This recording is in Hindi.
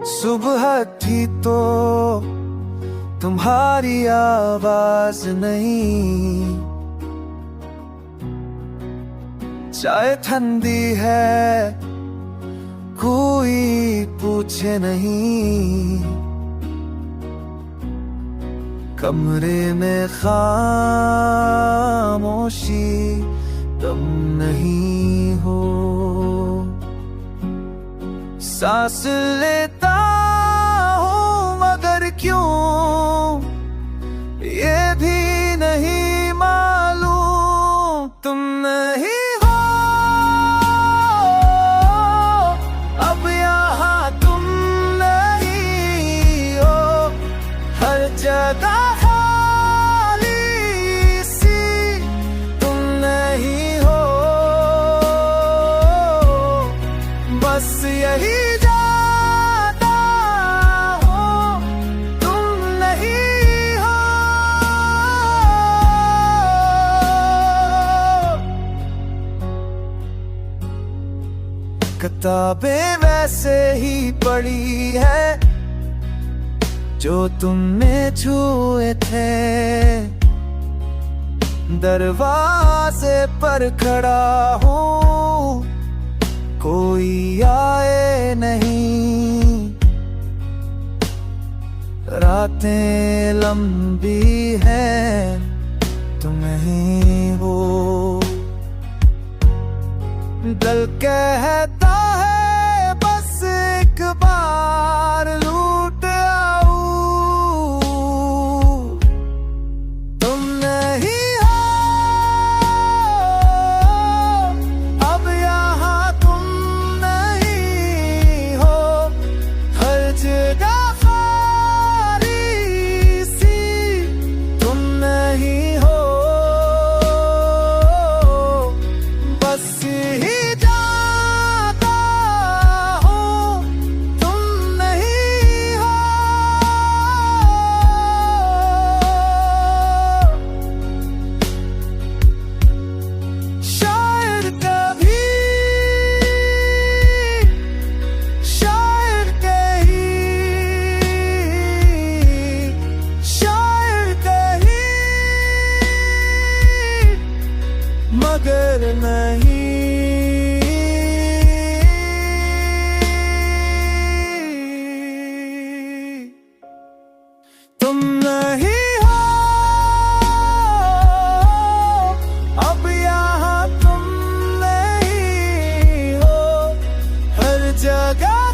सुबह थी तो तुम्हारी आवाज नहीं, चाय ठंडी है कोई पूछे नहीं, कमरे में खामोशी तुम नहीं हो। सांस लेता हूँ मगर क्यों ये भी नहीं मालूम तुम नहीं हो। अब यहाँ तुम नहीं हो, हर जगह खाली सी तुम नहीं हो। बस यही किताबें वैसे ही पड़ी है जो तुमने छुए थे, दरवाजे पर खड़ा हूँ कोई आए नहीं। रातें लंबी हैं तुम ही हो, दिल कहता है बस एक बार लूट आऊं। तुम नहीं हो, अब यहाँ तुम नहीं हो, हर जगह खाली सी तुम नहीं हो। बस ही मगर नहीं, तुम नहीं हो, अब यहाँ तुम नहीं हो, हर जगह